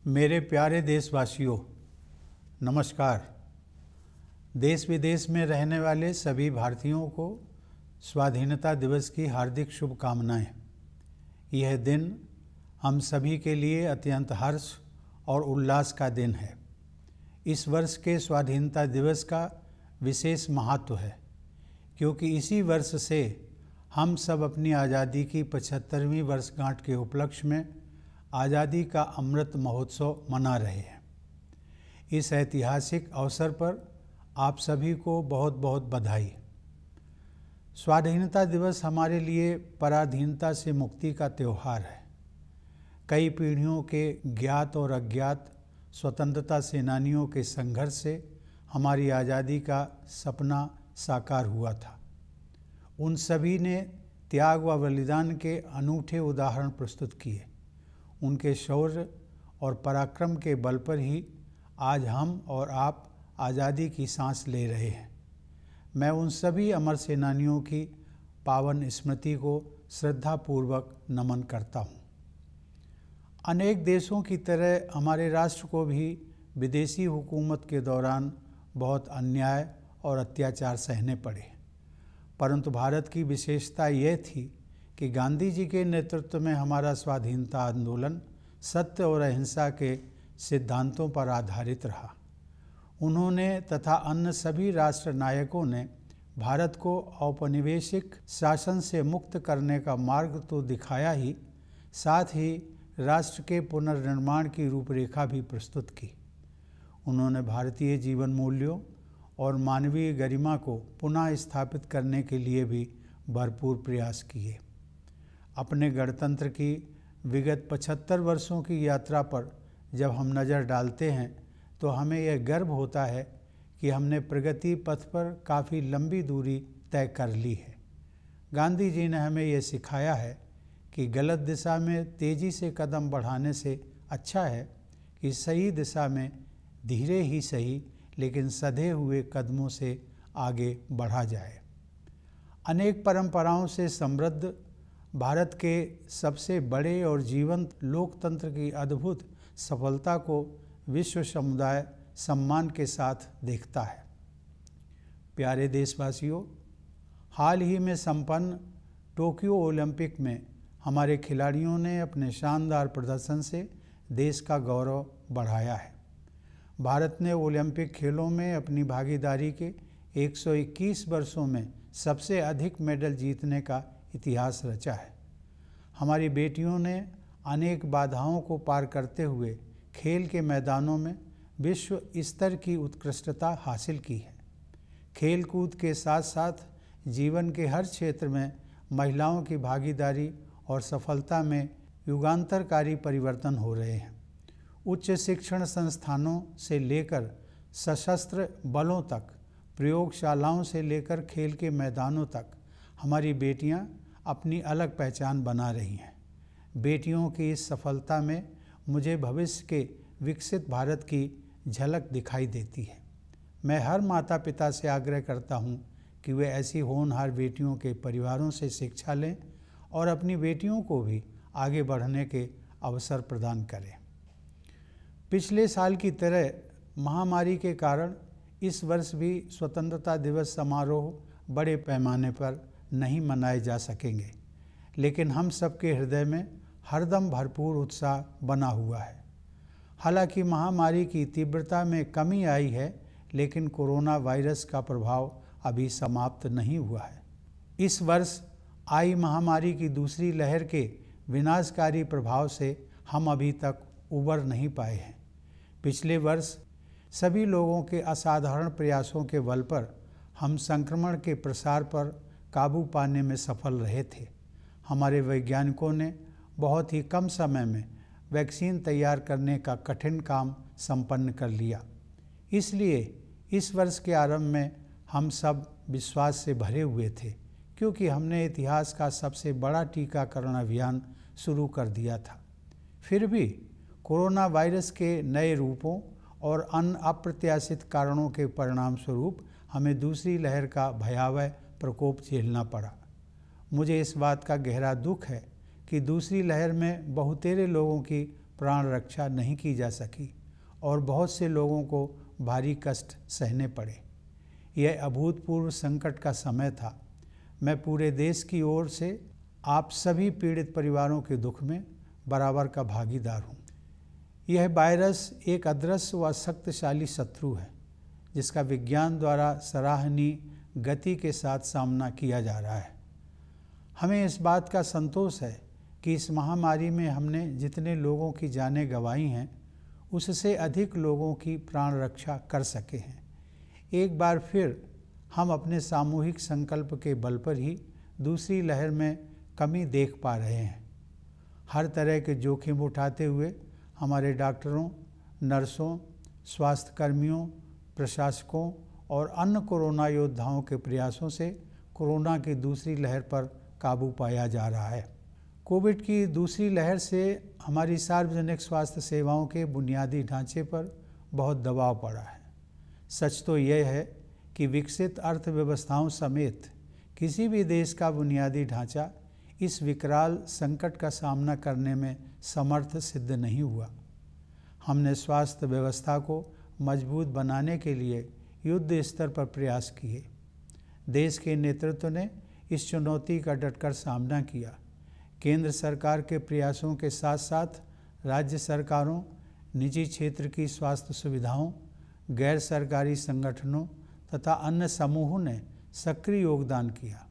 मेरे प्यारे देशवासियों, नमस्कार। देश विदेश में रहने वाले सभी भारतीयों को स्वाधीनता दिवस की हार्दिक शुभकामनाएं। यह दिन हम सभी के लिए अत्यंत हर्ष और उल्लास का दिन है। इस वर्ष के स्वाधीनता दिवस का विशेष महत्व है क्योंकि इसी वर्ष से हम सब अपनी आज़ादी की 75वीं वर्षगांठ के उपलक्ष्य में आज़ादी का अमृत महोत्सव मना रहे हैं। इस ऐतिहासिक अवसर पर आप सभी को बहुत बहुत बधाई। स्वाधीनता दिवस हमारे लिए पराधीनता से मुक्ति का त्यौहार है। कई पीढ़ियों के ज्ञात और अज्ञात स्वतंत्रता सेनानियों के संघर्ष से हमारी आज़ादी का सपना साकार हुआ था। उन सभी ने त्याग व बलिदान के अनूठे उदाहरण प्रस्तुत किए। उनके शौर्य और पराक्रम के बल पर ही आज हम और आप आज़ादी की सांस ले रहे हैं। मैं उन सभी अमर सेनानियों की पावन स्मृति को श्रद्धापूर्वक नमन करता हूँ। अनेक देशों की तरह हमारे राष्ट्र को भी विदेशी हुकूमत के दौरान बहुत अन्याय और अत्याचार सहने पड़े, परंतु भारत की विशेषता यह थी कि गांधी जी के नेतृत्व में हमारा स्वाधीनता आंदोलन सत्य और अहिंसा के सिद्धांतों पर आधारित रहा। उन्होंने तथा अन्य सभी राष्ट्र नायकों ने भारत को औपनिवेशिक शासन से मुक्त करने का मार्ग तो दिखाया ही, साथ ही राष्ट्र के पुनर्निर्माण की रूपरेखा भी प्रस्तुत की। उन्होंने भारतीय जीवन मूल्यों और मानवीय गरिमा को पुनः स्थापित करने के लिए भी भरपूर प्रयास किए। अपने गणतंत्र की विगत 75 वर्षों की यात्रा पर जब हम नज़र डालते हैं तो हमें यह गर्व होता है कि हमने प्रगति पथ पर काफ़ी लंबी दूरी तय कर ली है। गांधी जी ने हमें यह सिखाया है कि गलत दिशा में तेज़ी से कदम बढ़ाने से अच्छा है कि सही दिशा में धीरे ही सही लेकिन सधे हुए कदमों से आगे बढ़ा जाए। अनेक परंपराओं से समृद्ध भारत के सबसे बड़े और जीवंत लोकतंत्र की अद्भुत सफलता को विश्व समुदाय सम्मान के साथ देखता है। प्यारे देशवासियों, हाल ही में संपन्न टोक्यो ओलंपिक में हमारे खिलाड़ियों ने अपने शानदार प्रदर्शन से देश का गौरव बढ़ाया है। भारत ने ओलंपिक खेलों में अपनी भागीदारी के 121 वर्षों में सबसे अधिक मेडल जीतने का इतिहास रचा है। हमारी बेटियों ने अनेक बाधाओं को पार करते हुए खेल के मैदानों में विश्व स्तर की उत्कृष्टता हासिल की है। खेल कूद के साथ साथ जीवन के हर क्षेत्र में महिलाओं की भागीदारी और सफलता में युगांतरकारी परिवर्तन हो रहे हैं। उच्च शिक्षण संस्थानों से लेकर सशस्त्र बलों तक, प्रयोगशालाओं से लेकर खेल के मैदानों तक हमारी बेटियां अपनी अलग पहचान बना रही हैं। बेटियों की इस सफलता में मुझे भविष्य के विकसित भारत की झलक दिखाई देती है। मैं हर माता पिता से आग्रह करता हूं कि वे ऐसी होनहार बेटियों के परिवारों से शिक्षा लें और अपनी बेटियों को भी आगे बढ़ने के अवसर प्रदान करें। पिछले साल की तरह महामारी के कारण इस वर्ष भी स्वतंत्रता दिवस समारोह बड़े पैमाने पर नहीं मनाए जा सकेंगे, लेकिन हम सबके हृदय में हरदम भरपूर उत्साह बना हुआ है। हालांकि महामारी की तीव्रता में कमी आई है, लेकिन कोरोना वायरस का प्रभाव अभी समाप्त नहीं हुआ है। इस वर्ष आई महामारी की दूसरी लहर के विनाशकारी प्रभाव से हम अभी तक उबर नहीं पाए हैं। पिछले वर्ष सभी लोगों के असाधारण प्रयासों के बल पर हम संक्रमण के प्रसार पर काबू पाने में सफल रहे थे। हमारे वैज्ञानिकों ने बहुत ही कम समय में वैक्सीन तैयार करने का कठिन काम संपन्न कर लिया। इसलिए इस वर्ष के आरंभ में हम सब विश्वास से भरे हुए थे, क्योंकि हमने इतिहास का सबसे बड़ा टीकाकरण अभियान शुरू कर दिया था। फिर भी कोरोना वायरस के नए रूपों और अन्य अप्रत्याशित कारणों के परिणाम स्वरूप हमें दूसरी लहर का भयावह प्रकोप झेलना पड़ा। मुझे इस बात का गहरा दुख है कि दूसरी लहर में बहुतेरे लोगों की प्राण रक्षा नहीं की जा सकी और बहुत से लोगों को भारी कष्ट सहने पड़े। यह अभूतपूर्व संकट का समय था। मैं पूरे देश की ओर से आप सभी पीड़ित परिवारों के दुख में बराबर का भागीदार हूँ। यह वायरस एक अदृश्य व शक्तिशाली शत्रु है जिसका विज्ञान द्वारा सराहनीय गति के साथ सामना किया जा रहा है। हमें इस बात का संतोष है कि इस महामारी में हमने जितने लोगों की जानें गंवाई हैं उससे अधिक लोगों की प्राण रक्षा कर सके हैं। एक बार फिर हम अपने सामूहिक संकल्प के बल पर ही दूसरी लहर में कमी देख पा रहे हैं। हर तरह के जोखिम उठाते हुए हमारे डॉक्टरों, नर्सों, स्वास्थ्यकर्मियों, प्रशासकों और अन्य कोरोना योद्धाओं के प्रयासों से कोरोना की दूसरी लहर पर काबू पाया जा रहा है। कोविड की दूसरी लहर से हमारी सार्वजनिक स्वास्थ्य सेवाओं के बुनियादी ढांचे पर बहुत दबाव पड़ा है। सच तो यह है कि विकसित अर्थव्यवस्थाओं समेत किसी भी देश का बुनियादी ढांचा इस विकराल संकट का सामना करने में समर्थ सिद्ध नहीं हुआ। हमने स्वास्थ्य व्यवस्था को मजबूत बनाने के लिए युद्ध स्तर पर प्रयास किए। देश के नेतृत्व ने इस चुनौती का डटकर सामना किया। केंद्र सरकार के प्रयासों के साथ साथ राज्य सरकारों, निजी क्षेत्र की स्वास्थ्य सुविधाओं, गैर सरकारी संगठनों तथा अन्य समूहों ने सक्रिय योगदान किया।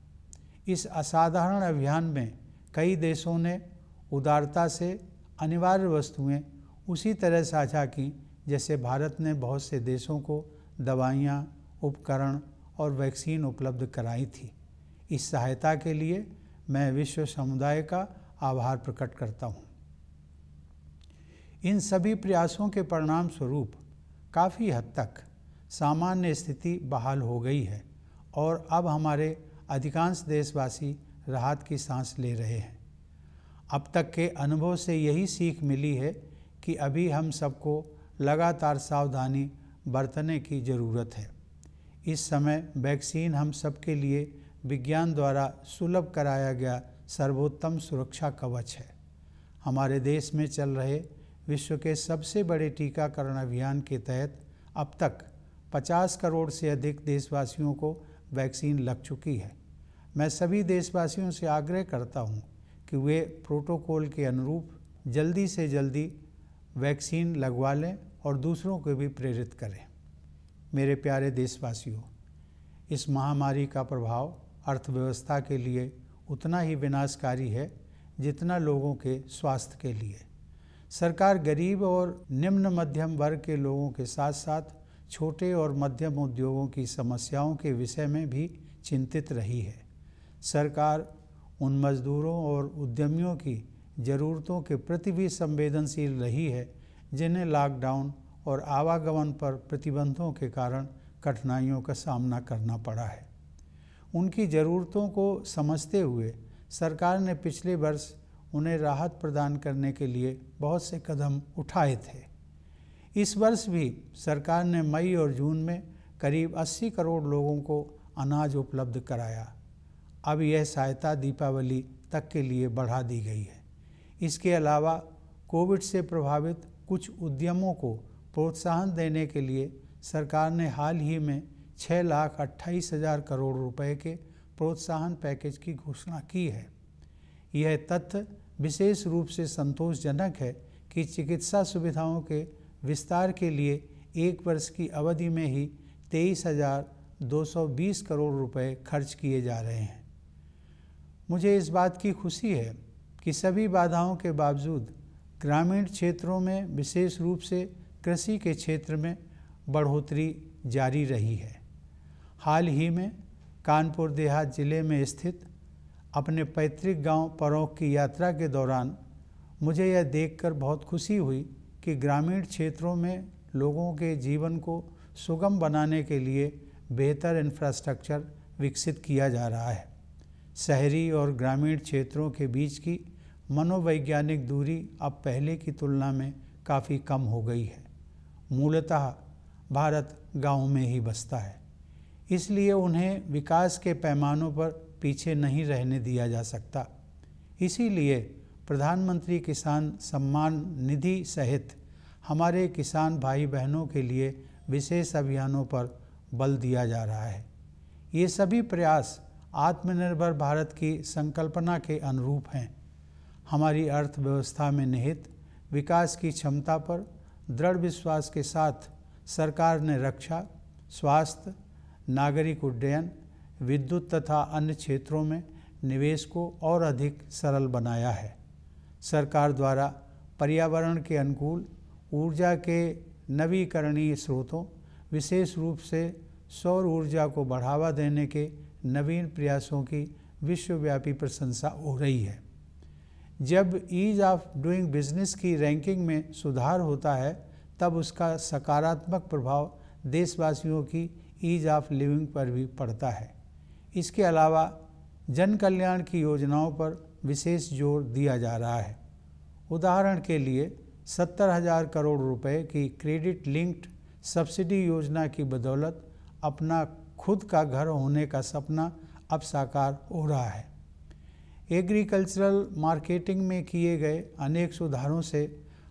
इस असाधारण अभियान में कई देशों ने उदारता से अनिवार्य वस्तुएं उसी तरह साझा की जैसे भारत ने बहुत से देशों को दवाइयाँ, उपकरण और वैक्सीन उपलब्ध कराई थी। इस सहायता के लिए मैं विश्व समुदाय का आभार प्रकट करता हूँ। इन सभी प्रयासों के परिणाम स्वरूप काफ़ी हद तक सामान्य स्थिति बहाल हो गई है और अब हमारे अधिकांश देशवासी राहत की सांस ले रहे हैं। अब तक के अनुभव से यही सीख मिली है कि अभी हम सबको लगातार सावधानी बरतने की ज़रूरत है। इस समय वैक्सीन हम सबके लिए विज्ञान द्वारा सुलभ कराया गया सर्वोत्तम सुरक्षा कवच है। हमारे देश में चल रहे विश्व के सबसे बड़े टीकाकरण अभियान के तहत अब तक 50 करोड़ से अधिक देशवासियों को वैक्सीन लग चुकी है। मैं सभी देशवासियों से आग्रह करता हूं कि वे प्रोटोकॉल के अनुरूप जल्दी से जल्दी वैक्सीन लगवा लें और दूसरों को भी प्रेरित करें। मेरे प्यारे देशवासियों, इस महामारी का प्रभाव अर्थव्यवस्था के लिए उतना ही विनाशकारी है जितना लोगों के स्वास्थ्य के लिए। सरकार गरीब और निम्न मध्यम वर्ग के लोगों के साथ साथ छोटे और मध्यम उद्योगों की समस्याओं के विषय में भी चिंतित रही है। सरकार उन मजदूरों और उद्यमियों की ज़रूरतों के प्रति भी संवेदनशील रही है जिन्हें लॉकडाउन और आवागमन पर प्रतिबंधों के कारण कठिनाइयों का सामना करना पड़ा है। उनकी ज़रूरतों को समझते हुए सरकार ने पिछले वर्ष उन्हें राहत प्रदान करने के लिए बहुत से कदम उठाए थे। इस वर्ष भी सरकार ने मई और जून में करीब 80 करोड़ लोगों को अनाज उपलब्ध कराया। अब यह सहायता दीपावली तक के लिए बढ़ा दी गई है। इसके अलावा कोविड से प्रभावित कुछ उद्यमों को प्रोत्साहन देने के लिए सरकार ने हाल ही में 6,28,000 करोड़ रुपए के प्रोत्साहन पैकेज की घोषणा की है। यह तथ्य विशेष रूप से संतोषजनक है कि चिकित्सा सुविधाओं के विस्तार के लिए एक वर्ष की अवधि में ही 23,220 करोड़ रुपए खर्च किए जा रहे हैं। मुझे इस बात की खुशी है कि सभी बाधाओं के बावजूद ग्रामीण क्षेत्रों में विशेष रूप से कृषि के क्षेत्र में बढ़ोतरी जारी रही है। हाल ही में कानपुर देहात जिले में स्थित अपने पैतृक गांव परौख की यात्रा के दौरान मुझे यह देखकर बहुत खुशी हुई कि ग्रामीण क्षेत्रों में लोगों के जीवन को सुगम बनाने के लिए बेहतर इंफ्रास्ट्रक्चर विकसित किया जा रहा है। शहरी और ग्रामीण क्षेत्रों के बीच की मनोवैज्ञानिक दूरी अब पहले की तुलना में काफ़ी कम हो गई है। मूलतः भारत गाँव में ही बसता है, इसलिए उन्हें विकास के पैमानों पर पीछे नहीं रहने दिया जा सकता। इसीलिए प्रधानमंत्री किसान सम्मान निधि सहित हमारे किसान भाई बहनों के लिए विशेष अभियानों पर बल दिया जा रहा है। ये सभी प्रयास आत्मनिर्भर भारत की संकल्पना के अनुरूप हैं। हमारी अर्थव्यवस्था में निहित विकास की क्षमता पर दृढ़ विश्वास के साथ सरकार ने रक्षा, स्वास्थ्य, नागरिक उड्डयन, विद्युत तथा अन्य क्षेत्रों में निवेश को और अधिक सरल बनाया है। सरकार द्वारा पर्यावरण के अनुकूल ऊर्जा के नवीकरणीय स्रोतों, विशेष रूप से सौर ऊर्जा को बढ़ावा देने के नवीन प्रयासों की विश्वव्यापी प्रशंसा हो रही है। जब ईज ऑफ डूइंग बिजनेस की रैंकिंग में सुधार होता है तब उसका सकारात्मक प्रभाव देशवासियों की ईज ऑफ लिविंग पर भी पड़ता है। इसके अलावा जन कल्याण की योजनाओं पर विशेष जोर दिया जा रहा है। उदाहरण के लिए 70,000 करोड़ रुपए की क्रेडिट लिंक्ड सब्सिडी योजना की बदौलत अपना खुद का घर होने का सपना अब साकार हो रहा है। एग्रीकल्चरल मार्केटिंग में किए गए अनेक सुधारों से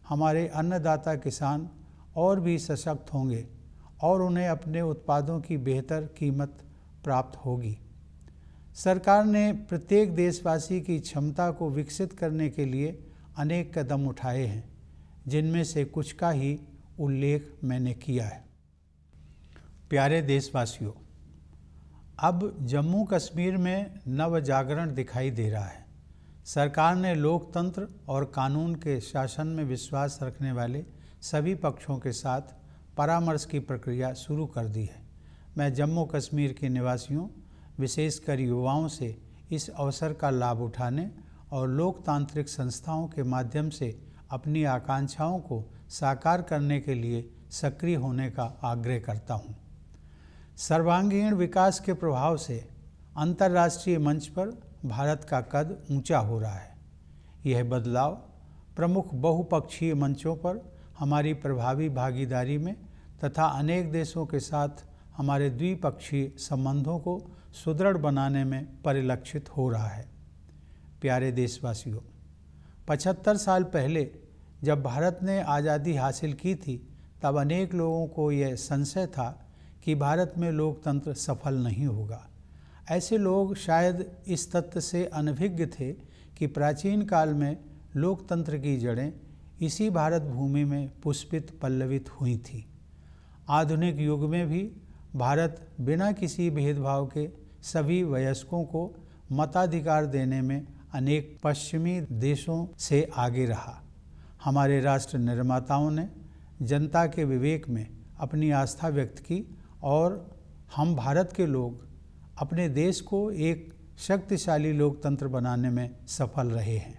हमारे अन्नदाता किसान और भी सशक्त होंगे और उन्हें अपने उत्पादों की बेहतर कीमत प्राप्त होगी। सरकार ने प्रत्येक देशवासी की क्षमता को विकसित करने के लिए अनेक कदम उठाए हैं, जिनमें से कुछ का ही उल्लेख मैंने किया है। प्यारे देशवासियों, अब जम्मू कश्मीर में नव जागरण दिखाई दे रहा है। सरकार ने लोकतंत्र और कानून के शासन में विश्वास रखने वाले सभी पक्षों के साथ परामर्श की प्रक्रिया शुरू कर दी है। मैं जम्मू कश्मीर के निवासियों, विशेषकर युवाओं से इस अवसर का लाभ उठाने और लोकतांत्रिक संस्थाओं के माध्यम से अपनी आकांक्षाओं को साकार करने के लिए सक्रिय होने का आग्रह करता हूँ। सर्वांगीण विकास के प्रभाव से अंतर्राष्ट्रीय मंच पर भारत का कद ऊंचा हो रहा है। यह बदलाव प्रमुख बहुपक्षीय मंचों पर हमारी प्रभावी भागीदारी में तथा अनेक देशों के साथ हमारे द्विपक्षीय संबंधों को सुदृढ़ बनाने में परिलक्षित हो रहा है। प्यारे देशवासियों, 75 साल पहले जब भारत ने आज़ादी हासिल की थी तब अनेक लोगों को यह संशय था कि भारत में लोकतंत्र सफल नहीं होगा। ऐसे लोग शायद इस तथ्य से अनभिज्ञ थे कि प्राचीन काल में लोकतंत्र की जड़ें इसी भारत भूमि में पुष्पित पल्लवित हुई थी। आधुनिक युग में भी भारत बिना किसी भेदभाव के सभी वयस्कों को मताधिकार देने में अनेक पश्चिमी देशों से आगे रहा। हमारे राष्ट्र निर्माताओं ने जनता के विवेक में अपनी आस्था व्यक्त की और हम भारत के लोग अपने देश को एक शक्तिशाली लोकतंत्र बनाने में सफल रहे हैं।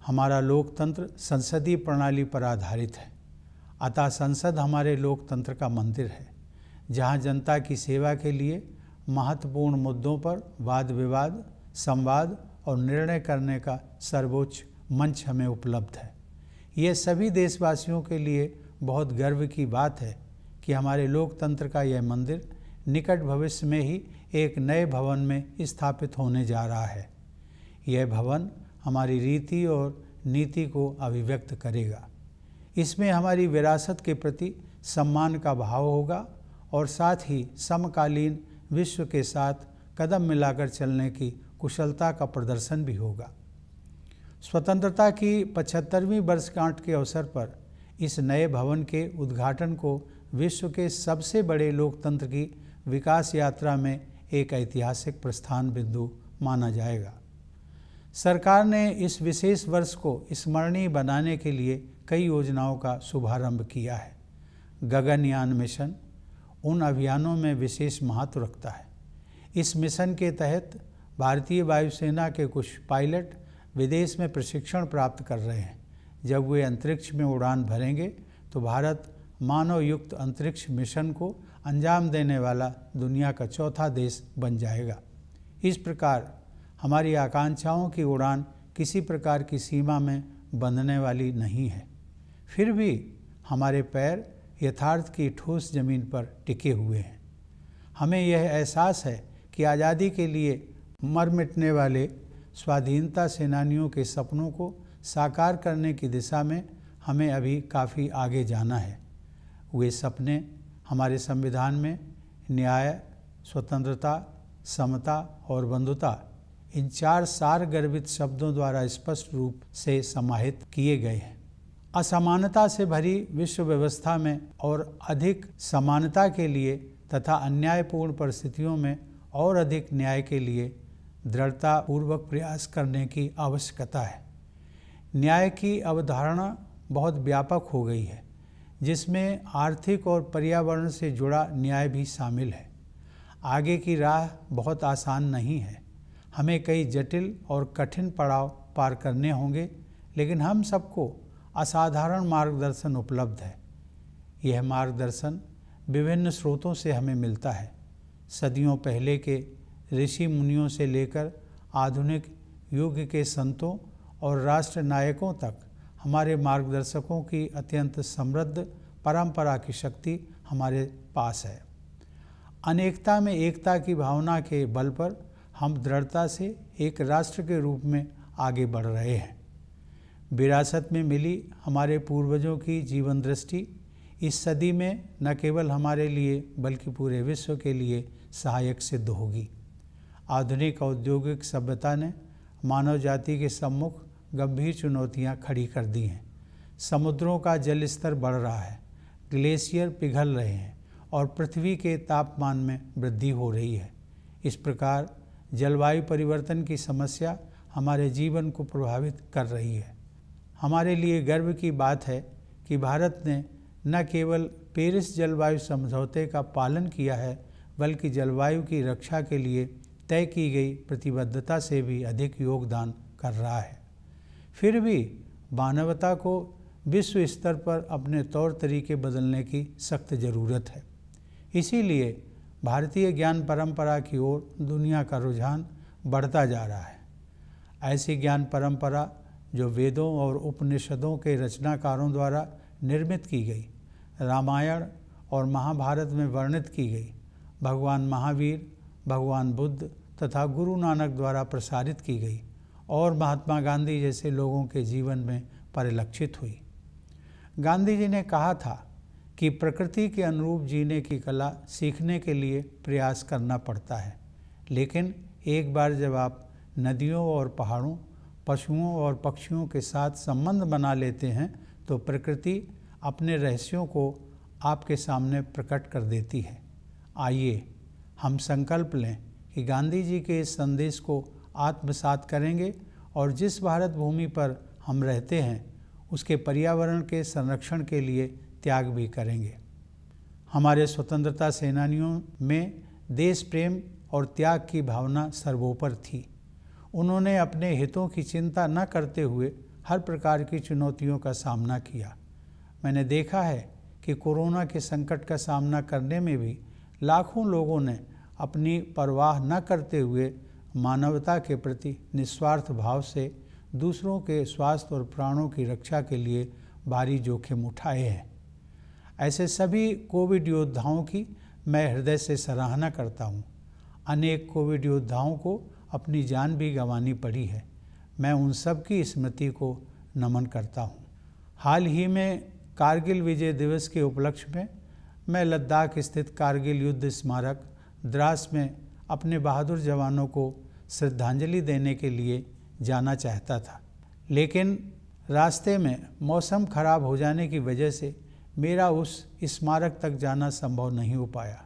हमारा लोकतंत्र संसदीय प्रणाली पर आधारित है, अतः संसद हमारे लोकतंत्र का मंदिर है, जहां जनता की सेवा के लिए महत्वपूर्ण मुद्दों पर वाद विवाद, संवाद और निर्णय करने का सर्वोच्च मंच हमें उपलब्ध है। यह सभी देशवासियों के लिए बहुत गर्व की बात है कि हमारे लोकतंत्र का यह मंदिर निकट भविष्य में ही एक नए भवन में स्थापित होने जा रहा है। यह भवन हमारी रीति और नीति को अभिव्यक्त करेगा। इसमें हमारी विरासत के प्रति सम्मान का भाव होगा और साथ ही समकालीन विश्व के साथ कदम मिलाकर चलने की कुशलता का प्रदर्शन भी होगा। स्वतंत्रता की 75वीं वर्षगांठ के अवसर पर इस नए भवन के उद्घाटन को विश्व के सबसे बड़े लोकतंत्र की विकास यात्रा में एक ऐतिहासिक प्रस्थान बिंदु माना जाएगा। सरकार ने इस विशेष वर्ष को स्मरणीय बनाने के लिए कई योजनाओं का शुभारंभ किया है। गगनयान मिशन उन अभियानों में विशेष महत्व रखता है। इस मिशन के तहत भारतीय वायुसेना के कुछ पायलट विदेश में प्रशिक्षण प्राप्त कर रहे हैं। जब वे अंतरिक्ष में उड़ान भरेंगे तो भारत मानव युक्त अंतरिक्ष मिशन को अंजाम देने वाला दुनिया का चौथा देश बन जाएगा। इस प्रकार हमारी आकांक्षाओं की उड़ान किसी प्रकार की सीमा में बंधने वाली नहीं है। फिर भी हमारे पैर यथार्थ की ठोस जमीन पर टिके हुए हैं। हमें यह एहसास है कि आज़ादी के लिए मर मिटने वाले स्वाधीनता सेनानियों के सपनों को साकार करने की दिशा में हमें अभी काफ़ी आगे जाना है। वे सपने हमारे संविधान में न्याय, स्वतंत्रता, समता और बंधुता इन 4 सार गर्भित शब्दों द्वारा स्पष्ट रूप से समाहित किए गए हैं। असमानता से भरी विश्व व्यवस्था में और अधिक समानता के लिए तथा अन्यायपूर्ण परिस्थितियों में और अधिक न्याय के लिए दृढ़तापूर्वक प्रयास करने की आवश्यकता है। न्याय की अवधारणा बहुत व्यापक हो गई है, जिसमें आर्थिक और पर्यावरण से जुड़ा न्याय भी शामिल है। आगे की राह बहुत आसान नहीं है, हमें कई जटिल और कठिन पड़ाव पार करने होंगे, लेकिन हम सबको असाधारण मार्गदर्शन उपलब्ध है। यह मार्गदर्शन विभिन्न स्रोतों से हमें मिलता है। सदियों पहले के ऋषि मुनियों से लेकर आधुनिक युग के संतों और राष्ट्र नायकों तक हमारे मार्गदर्शकों की अत्यंत समृद्ध परंपरा की शक्ति हमारे पास है। अनेकता में एकता की भावना के बल पर हम दृढ़ता से एक राष्ट्र के रूप में आगे बढ़ रहे हैं। विरासत में मिली हमारे पूर्वजों की जीवन दृष्टि इस सदी में न केवल हमारे लिए बल्कि पूरे विश्व के लिए सहायक सिद्ध होगी। आधुनिक औद्योगिक सभ्यता ने मानव जाति के सम्मुख गंभीर चुनौतियां खड़ी कर दी हैं। समुद्रों का जल स्तर बढ़ रहा है, ग्लेशियर पिघल रहे हैं और पृथ्वी के तापमान में वृद्धि हो रही है। इस प्रकार जलवायु परिवर्तन की समस्या हमारे जीवन को प्रभावित कर रही है। हमारे लिए गर्व की बात है कि भारत ने न केवल पेरिस जलवायु समझौते का पालन किया है, बल्कि जलवायु की रक्षा के लिए तय की गई प्रतिबद्धता से भी अधिक योगदान कर रहा है। फिर भी मानवता को विश्व स्तर पर अपने तौर तरीके बदलने की सख्त ज़रूरत है। इसीलिए भारतीय ज्ञान परंपरा की ओर दुनिया का रुझान बढ़ता जा रहा है। ऐसी ज्ञान परंपरा जो वेदों और उपनिषदों के रचनाकारों द्वारा निर्मित की गई, रामायण और महाभारत में वर्णित की गई, भगवान महावीर, भगवान बुद्ध तथा गुरु नानक द्वारा प्रसारित की गई और महात्मा गांधी जैसे लोगों के जीवन में परिलक्षित हुई। गांधी जी ने कहा था कि प्रकृति के अनुरूप जीने की कला सीखने के लिए प्रयास करना पड़ता है, लेकिन एक बार जब आप नदियों और पहाड़ों, पशुओं और पक्षियों के साथ संबंध बना लेते हैं तो प्रकृति अपने रहस्यों को आपके सामने प्रकट कर देती है। आइए हम संकल्प लें कि गांधी जी के इस संदेश को आत्मसात करेंगे और जिस भारत भूमि पर हम रहते हैं उसके पर्यावरण के संरक्षण के लिए त्याग भी करेंगे। हमारे स्वतंत्रता सेनानियों में देश प्रेम और त्याग की भावना सर्वोपरि थी। उन्होंने अपने हितों की चिंता न करते हुए हर प्रकार की चुनौतियों का सामना किया। मैंने देखा है कि कोरोना के संकट का सामना करने में भी लाखों लोगों ने अपनी परवाह न करते हुए मानवता के प्रति निस्वार्थ भाव से दूसरों के स्वास्थ्य और प्राणों की रक्षा के लिए भारी जोखिम उठाए हैं। ऐसे सभी कोविड योद्धाओं की मैं हृदय से सराहना करता हूँ। अनेक कोविड योद्धाओं को अपनी जान भी गंवानी पड़ी है। मैं उन सब की स्मृति को नमन करता हूँ। हाल ही में कारगिल विजय दिवस के उपलक्ष्य में मैं लद्दाख स्थित कारगिल युद्ध स्मारक द्रास में अपने बहादुर जवानों को श्रद्धांजलि देने के लिए जाना चाहता था, लेकिन रास्ते में मौसम खराब हो जाने की वजह से मेरा उस स्मारक तक जाना संभव नहीं हो पाया।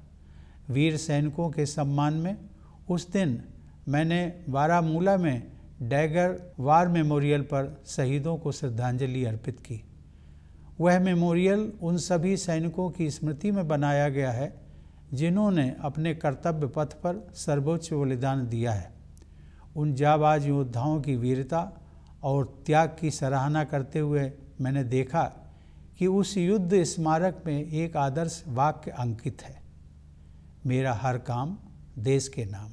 वीर सैनिकों के सम्मान में उस दिन मैंने बारामूला में डैगर वार मेमोरियल पर शहीदों को श्रद्धांजलि अर्पित की। वह मेमोरियल उन सभी सैनिकों की स्मृति में बनाया गया है जिन्होंने अपने कर्तव्य पथ पर सर्वोच्च बलिदान दिया है। उन जाबाज योद्धाओं की वीरता और त्याग की सराहना करते हुए मैंने देखा कि उस युद्ध स्मारक में एक आदर्श वाक्य अंकित है, मेरा हर काम देश के नाम।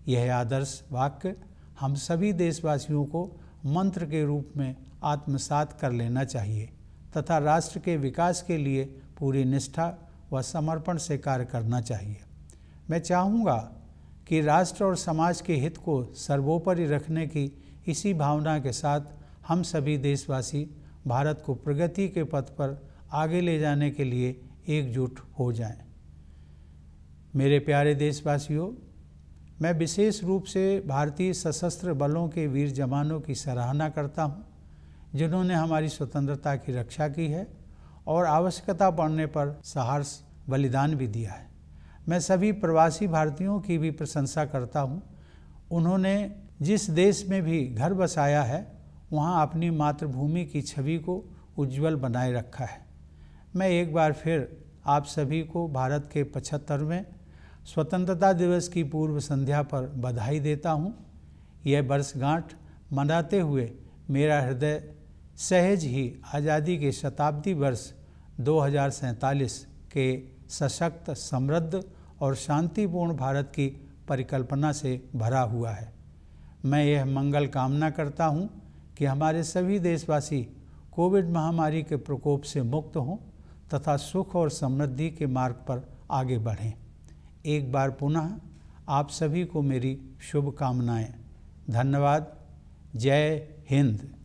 यह आदर्श वाक्य हम सभी देशवासियों को मंत्र के रूप में आत्मसात कर लेना चाहिए तथा राष्ट्र के विकास के लिए पूरी निष्ठा व समर्पण से कार्य करना चाहिए। मैं चाहूँगा कि राष्ट्र और समाज के हित को सर्वोपरि रखने की इसी भावना के साथ हम सभी देशवासी भारत को प्रगति के पथ पर आगे ले जाने के लिए एकजुट हो जाएं। मेरे प्यारे देशवासियों, मैं विशेष रूप से भारतीय सशस्त्र बलों के वीर जवानों की सराहना करता हूं, जिन्होंने हमारी स्वतंत्रता की रक्षा की है और आवश्यकता पड़ने पर साहस बलिदान भी दिया है। मैं सभी प्रवासी भारतीयों की भी प्रशंसा करता हूं। उन्होंने जिस देश में भी घर बसाया है वहां अपनी मातृभूमि की छवि को उज्जवल बनाए रखा है। मैं एक बार फिर आप सभी को भारत के 75वें स्वतंत्रता दिवस की पूर्व संध्या पर बधाई देता हूं। यह वर्षगांठ मनाते हुए मेरा हृदय सहज ही आज़ादी के शताब्दी वर्ष 2047 के सशक्त, समृद्ध और शांतिपूर्ण भारत की परिकल्पना से भरा हुआ है। मैं यह मंगल कामना करता हूं कि हमारे सभी देशवासी कोविड महामारी के प्रकोप से मुक्त हों तथा सुख और समृद्धि के मार्ग पर आगे बढ़ें। एक बार पुनः आप सभी को मेरी शुभकामनाएं। धन्यवाद। जय हिंद।